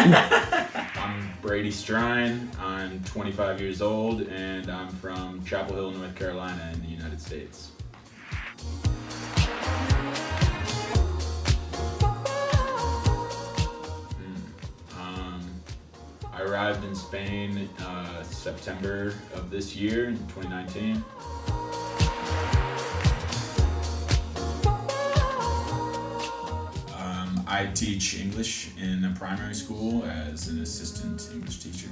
I'm Brady Strine. I'm 25 years old, and I'm from Chapel Hill, North Carolina, in the United States. I arrived in Spain September of this year, in 2019. I teach English in a primary school as an assistant English teacher.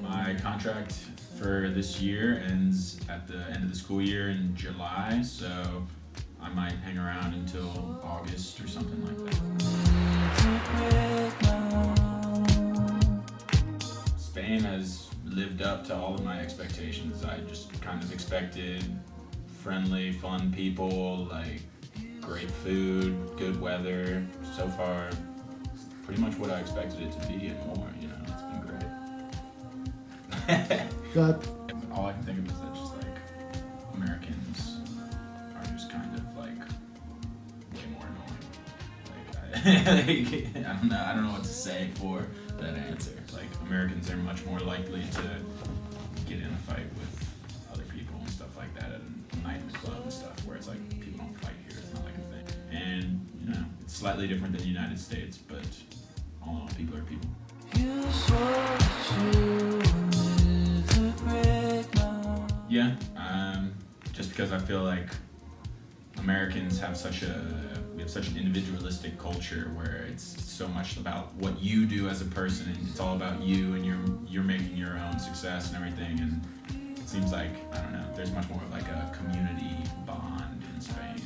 My contract for this year ends at the end of the school year in July, so I might hang around until August or something like that. Spain has lived up to all of my expectations. I just kind of expected friendly, fun people, like great food, good weather. So far, pretty much what I expected it to be and more, you know, it's been great. Got All I can think of is that just like Americans are just kind of like way more annoying. Like, I don't know what to say for that answer. Like, Americans are much more likely to get in a fight with other people and stuff like that at a night in the club and stuff, whereas like people don't fight here. It's not like a thing. And you know, it's slightly different than the United States, but all in all, people are people. Yeah, just because I feel like Americans have we have such an individualistic culture where it's so much about what you do as a person, and it's all about you, and you're making your own success and everything. And it seems like, I don't know, there's much more of like a community bond in Spain.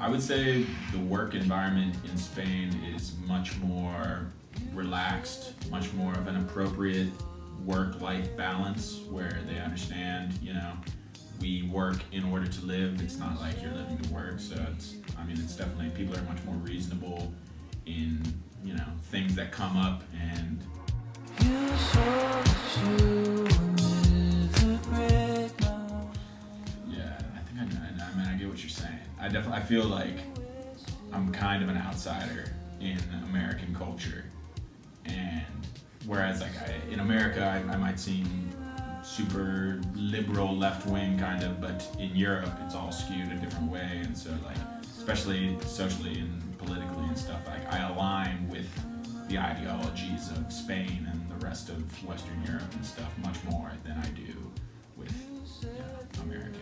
I would say the work environment in Spain is much more relaxed, much more of an appropriate work-life balance, where they understand, you know, we work in order to live. It's not like you're living to work. So it's definitely, people are much more reasonable in, you know, things that come up. And yeah, I get what you're saying. I feel like I'm kind of an outsider in American culture, and whereas like in America I might seem super liberal, left-wing kind of, but in Europe it's all skewed a different way. And so like, especially socially and politically and stuff, like I align with the ideologies of Spain and the rest of Western Europe and stuff much more than I do with, you know, American.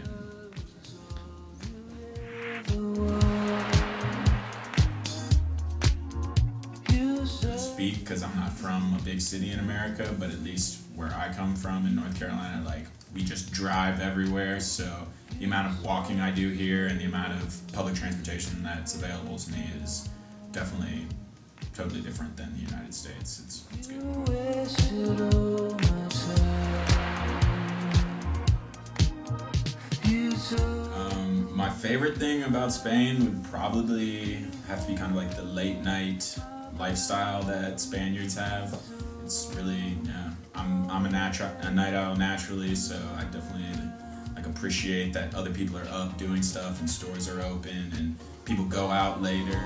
Speak because I'm not from a big city in America, but at least where I come from in North Carolina, like, we just drive everywhere. So the amount of walking I do here and the amount of public transportation that's available to me is definitely totally different than the United States. It's good. My favorite thing about Spain would probably have to be kind of like the late night lifestyle that Spaniards have. It's really, yeah, I'm a night owl naturally, so I definitely like appreciate that other people are up doing stuff and stores are open and people go out later.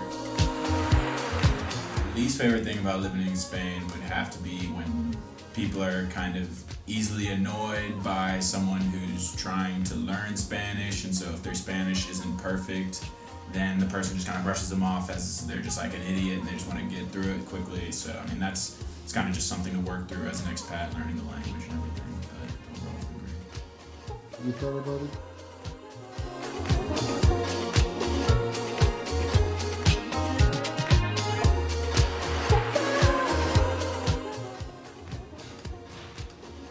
The least favorite thing about living in Spain would have to be when people are kind of easily annoyed by someone who's trying to learn Spanish, and so if their Spanish isn't perfect, then the person just kind of brushes them off as they're just like an idiot and they just want to get through it quickly. So I mean, it's kind of just something to work through as an expat, learning the language and everything. But overall, it's been great. you thought about it?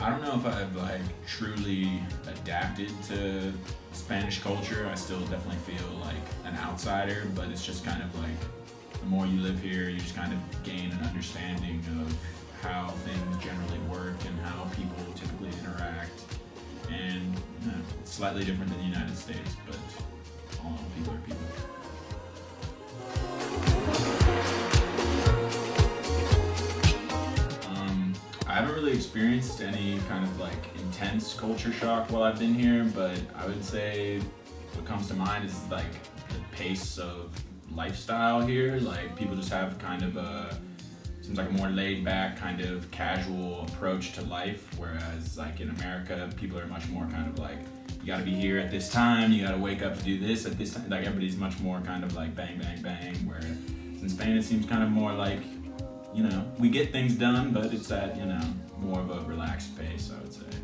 I don't know if I've like truly adapted to Spanish culture. I still definitely feel like an outsider, but it's just kind of like the more you live here, you just kind of gain an understanding of how things generally work and how people typically interact. And you know, it's slightly different than the United States, but all in all, people are people. I haven't really experienced any kind of like intense culture shock while I've been here, but I would say what comes to mind is like the pace of lifestyle here. Like people just have kind of a seems like a more laid back kind of casual approach to life, whereas like in America people are much more kind of like you got to be here at this time, you got to wake up to do this at this time. Like everybody's much more kind of like bang bang bang, where in Spain it seems kind of more like, you know, we get things done, but it's at, you know, more of a relaxed pace, I would say.